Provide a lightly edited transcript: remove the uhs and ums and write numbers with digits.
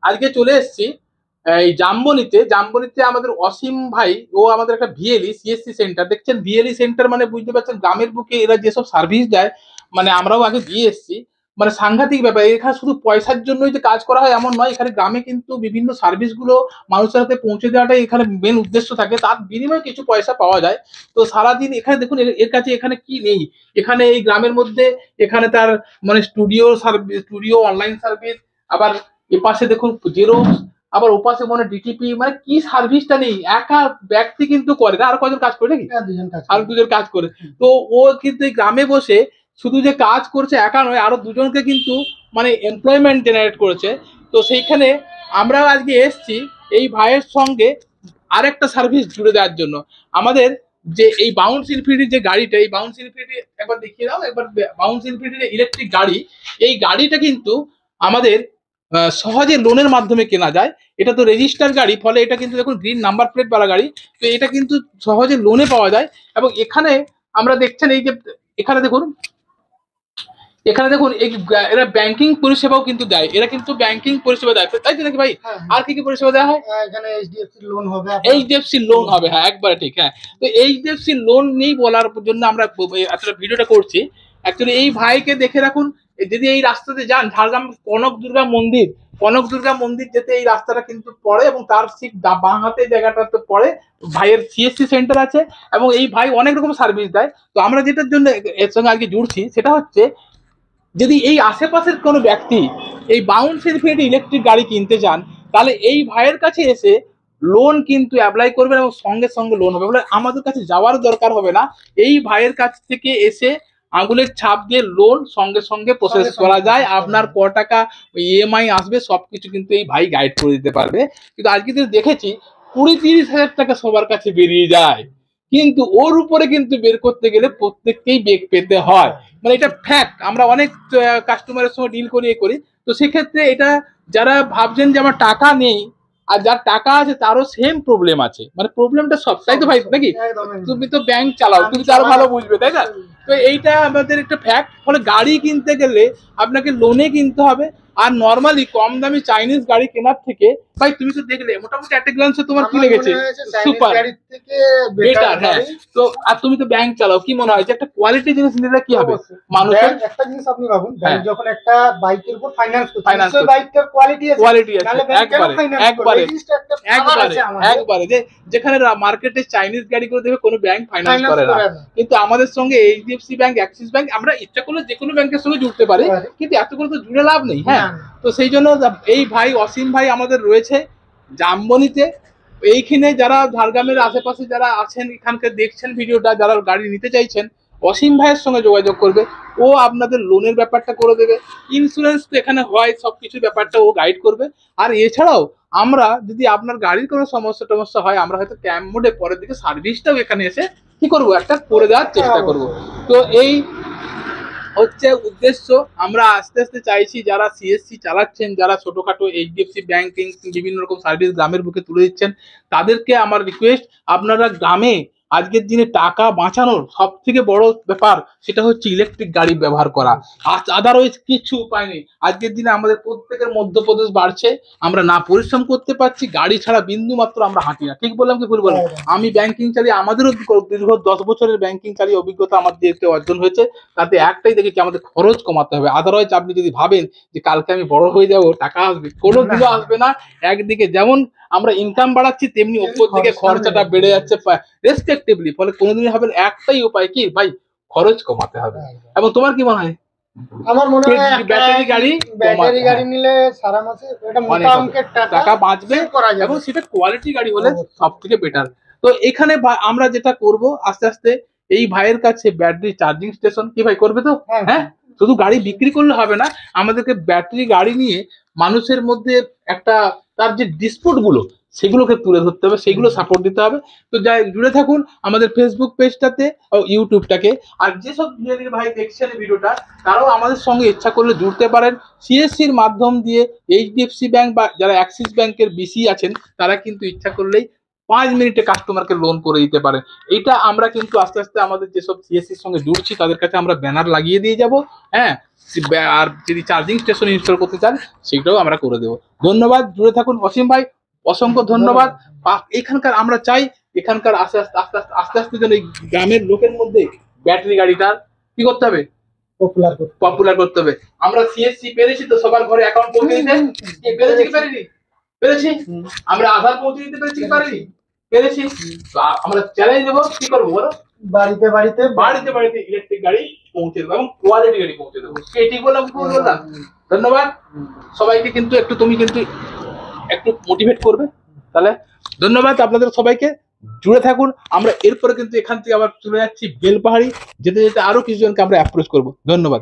আজকে চলে এসেছি এই জামবনিতে আমাদের অসীম ভাই। ও আমাদের একটা ভিএলই সিএসসি সেন্টার দেখছেন। ভিএলই সেন্টার মানে বুঝতে পারছেন, গ্রামের বুকে এরা যেসব সার্ভিস দেয়, মানে আমরাও আগে দিয়ে এসেছি। মানে সাংঘাতিক ব্যাপার। এখানে শুধু পয়সার জন্যই যে কাজ করা হয় এমন নয়, এখানে গ্রামে কিন্তু বিভিন্ন সার্ভিস গুলো মানুষের হাতে পৌঁছে দেওয়াটাই এখানে মেন উদ্দেশ্য থাকে, তার বিনিময়ে কিছু পয়সা পাওয়া যায়। তো সারাদিন এখানে দেখুন এর কাছে এখানে কি নেই। এখানে এই গ্রামের মধ্যে এখানে তার মানে studio service, studio online service, আবার এপাশে দেখুন জেরক্স, আবার ওপাশে মনে ডিটিপি, মানে কি সার্ভিসটা নেই। একা ব্যক্তি কিন্তু করে না, আর কয়জন কাজ করে নাকি, আর দুজন কাজ করে। তো ও কিন্তু এই গ্রামে বসে শুধু যে কাজ করছে একা নয়, আরো দুজনকে কিন্তু মানে এমপ্লয়মেন্ট জেনারেট করেছে। তো সেইখানে আমরাও আজকে এসছি এই ভাইয়ের সঙ্গে আরেকটা সার্ভিস জুড়ে দেওয়ার জন্য। আমাদের যে এই বাউন্স ইনফিনিটির যে গাড়িটা, এই বাউন্স ইনফিনিটি একবার দেখিয়ে দাও একবার। বাউন্স ইনফিনিটির ইলেকট্রিক গাড়ি, এই গাড়িটা কিন্তু আমাদের সহজে লোনের মাধ্যমে কেনা যায়। এটা তো রেজিস্টার গাড়ি, ফলে এটা কিন্তু দেখুন গ্রিন নাম্বার প্লেট বালা গাড়ি। তো এটা কিন্তু সহজে লোনে পাওয়া যায়। এবং এখানে আমরা দেখছেন এই যে এখানে দেখুন, এখানে দেখুন এই এরা ব্যাংকিং পরিষেবাও কিন্তু দেয়। এরা কিন্তু ব্যাংকিং পরিষেবা দেয়, তাই তো নাকি ভাই? আর কি কি পরিষেবা দেওয়া হয়? এখানে এইচডিএফসি লোন হবে, এইচডিএফসি লোন হবে, হ্যাঁ একবারে ঠিক। হ্যাঁ, তো এইচডিএফসি লোন নিয়ে বলার জন্য আমরা আসলে ভিডিওটা করছি। অ্যাকচুয়ালি এই ভাইকে দেখে রাখুন। যদি এই রাস্তাতে যান, ঝাড়গ্রাম কনক দুর্গা মন্দির যেতে এই রাস্তাটা কিন্তু পড়ে, এবং তার ঠিক বাঁ হাতে জায়গাটা তো পড়ে ভাইয়ের সিএসসি সেন্টার আছে। এবং এই ভাই অনেক রকম সার্ভিস দেয়। তো আমরা যেটার জন্য এর সঙ্গে আজকে জুড়ছি সেটা হচ্ছে, যদি এই আশেপাশের কোনো ব্যক্তি এই বাউন্স ইনফিনিটি ইলেকট্রিক গাড়ি কিনতে চান, তাহলে এই ভাইয়ের কাছে এসে লোন কিন্তু অ্যাপ্লাই করবেন, এবং সঙ্গে সঙ্গে লোন হবে। বলে আমাদের কাছে যাওয়ার দরকার হবে না, এই ভাইয়ের কাছ থেকে এসে আঙুলের ছাপ দিয়ে লোন সঙ্গে সঙ্গে প্রসেস করা যায়। আপনার ক টাকা ইএমআই আসবে সবকিছু কিন্তু এই ভাই গাইড করে দিতে পারবে। কিন্তু আজকে তো দেখেছি 20-30 হাজার টাকা সবার কাছে বেরিয়ে যায়, কিন্তু ওর উপরে কিন্তু বের করতে গেলে প্রত্যেককেই বেগ পেতে হয়। মানে এটা ফ্যাক্ট। আমরা অনেক কাস্টমারের সঙ্গে ডিল করি। তো সেক্ষেত্রে এটা যারা ভাবছেন যে আমার টাকা নেই, আর যার টাকা আছে তারও সেম প্রবলেম আছে, মানে প্রবলেমটা সব, তাই তো ভাই নাকি? তুমি তো ব্যাংক চালাও, তুমি তো আরো ভালো বুঝবে, তাই না? তো এইটা আমাদের একটা ফ্যাক্ট। ফলে গাড়ি কিনতে গেলে আপনাকে লোনে কিনতে হবে। আর নর্মালি কম দামি চাইনিজ গাড়ি কেনার থেকে, ভাই তুমি তো দেখলে মোটামুটি একটা গ্লান্সে তোমার কি লেগেছে? Super better. হ্যাঁ, তো আর তুমি তো ব্যাংক চালাও, কি মনে হয় যে একটা কোয়ালিটি জিনিস নিলে কি হবে মানুষের? একটা জিনিস আপনি ভাবুন, যখন একটা বাইকের উপর ফাইন্যান্স করছে, বাইকটার কোয়ালিটি আছে, একবারে যে যেখানে মার্কেটে চাইনিজ গাড়িগুলো দেখবে কোনো ব্যাংক ফাইন্যান্স করে না। কিন্তু আমাদের সঙ্গে এইচডিএফসি ব্যাংক, অ্যাক্সিস ব্যাংক, আমরা ইচ্ছা করলে যে কোনো ব্যাংকের সঙ্গে জুড়তে পারি, কিন্তু এত করে তো জুড়ে লাভ নেই। হ্যাঁ, তো সেই জন্য এই ভাই অসীম ভাই আমাদের রয়েছে জামবনিতে। এইখানে যারা ঝাড়গ্রামের আশেপাশে যারা আছেন, এখানকার দেখছেন ভিডিওটা, যারা গাড়ি নিতে চাইছেন, অসীম ভাইয়ের সঙ্গে যোগাযোগ করবে। ও আপনাদের লোনের ব্যাপারটা করে দেবে, ইন্স্যুরেন্স তো এখানে হয়, সবকিছু ব্যাপারটা ও গাইড করবে। আর এছাড়াও আমরা যদি আপনার গাড়ির কোনো সমস্যা হয়, আমরা হয়তো ক্যাম্প মোডে পরের দিকে সার্ভিসটাও এখানে এসে কি করবো, একটা করে দেওয়ার চেষ্টা করব। তো এই হচ্ছে উদ্দেশ্য। আমরা আস্তে আস্তে চাইছি যারা সিএসসি চালাচ্ছেন, যারা ছোটখাটো এইচডিএফসি ব্যাংকিং বিভিন্ন রকম সার্ভিস গ্রামের বুকে তুলে দিচ্ছেন, তাদেরকে আমার রিকোয়েস্ট, আপনারা গ্রামে আজকের দিনে টাকা বাঁচানোর সব থেকে বড় ব্যাপার সেটা হচ্ছে ইলেকট্রিক গাড়ি ব্যবহার করা। আদারওয়াইজ কিছু উপায় নেই। আজকের দিনে আমাদের প্রত্যেকের মধ্যপ্রদেশ বাড়ছে, আমরা না পরিশ্রম করতে পারছি, গাড়ি ছাড়া বিন্দু মাত্র আমরা হাঁটি না। ঠিক বললাম কি ভুল বললাম? আমি ব্যাংকিং চালিয়ে, আমাদেরও দীর্ঘ 10 বছরের ব্যাংকিং চালিয়ে অভিজ্ঞতা আমাদের অর্জন হয়েছে। তাতে একটাই দেখেছি, আমাদের খরচ কমাতে হবে। আদারওয়াইজ আপনি যদি ভাবেন যে কালকে আমি বড় হয়ে যাব, টাকা আসবে, কোনো দিনও আসবে না। একদিকে যেমন আমরা ইনকাম বাড়াচ্ছি, তেমনি ওপর দিকে খরচাটা বেড়ে যাচ্ছে রেসপেক্টিভলি। ফলে কোনোদিনই হবে একটাই উপায়, কি ভাই, খরচ কমাতে হবে। এবং তোমার কি মনে হয়? আমার মনে হয় ব্যাটারি গাড়ি নিলে সারা মাসে একটা মোটা অঙ্কের টাকা বাঁচবে, এবং সেটা কোয়ালিটি গাড়ি হলে সব থেকে বেটার। তো এখানে আমরা যেটা করব, আস্তে আস্তে এই ভাইয়ের কাছে ব্যাটারি চার্জিং স্টেশন, কি ভাই করবে তো? হ্যাঁ, শুধু গাড়ি বিক্রি করলে হবে না, আমাদেরকে ব্যাটারি গাড়ি নিয়ে মানুষের মধ্যে একটা তার যে ডিসপুট গুলো সেগুলোকে তুলে ধরতে হবে, সেগুলো সাপোর্ট দিতে হবে। তো যাই জুড়ে থাকুন আমাদের ফেসবুক পেজটাতে ও ইউটিউবটাকে। আর যেসব ভাই দেখছেন ভিডিওটা, তারাও আমাদের সঙ্গে ইচ্ছা করলে জুড়তে পারেন। সিএসসির মাধ্যম দিয়ে এইচডিএফসি ব্যাংক বা যারা অ্যাক্সিস ব্যাংকের বিসি আছেন, তারা কিন্তু ইচ্ছা করলেই 5 মিনিটে কাস্টমারকে লোন করে দিতে পারেন। এটা আমরা কিন্তু আস্তে আস্তে আমাদের যেসব সিএসসির সঙ্গে জুড়ছি তাদের কাছে আমরা ব্যানার লাগিয়ে দিয়ে যাব। হ্যাঁ, আর যদি চার্জিং স্টেশন ইনস্টল করতে চান সেটাও আমরা করে দেবো। ধন্যবাদ, জুড়ে থাকুন। অসীম ভাই অসংখ্য ধন্যবাদ। এখানকার আমরা চাই এখানকার আস্তে আস্তে আস্তে আস্তে আস্তে আস্তে যেন এই গ্রামের লোকের মধ্যে ব্যাটারি গাড়িটার কি করতে হবে, পপুলার করতে হবে। আমরা সিএসসি পেরেছি তো সবার ঘরে অ্যাকাউন্ট পৌঁছে দিতে, পেরেছি কি পারিনি? পেরেছি। আমরা আধার পৌঁছে দিতে পেরেছি কি পারিনি? পেরেছি। আমরা চ্যালেঞ্জ দেবো, কি করবো বলো, বাড়িতে বাড়িতে বাড়িতে বাড়িতে ইলেকট্রিক গাড়ি পৌঁছে দেবো এবং কোয়ালিটি গাড়ি পৌঁছে দেবো। ঠিক বললাম, ভুল বললাম? ধন্যবাদ সবাইকে। কিন্তু একটু তুমি কিন্তু একটু মোটিভেট করবে তাহলে। ধন্যবাদ আপনাদের সবাইকে, জুড়ে থাকুন। আমরা এরপরে কিন্তু এখান থেকে আবার চলে যাচ্ছি বেলপাহাড়ি, যেতে যেতে আরো কিছু জনকে আমরা অ্যাপ্রোচ করবো। ধন্যবাদ।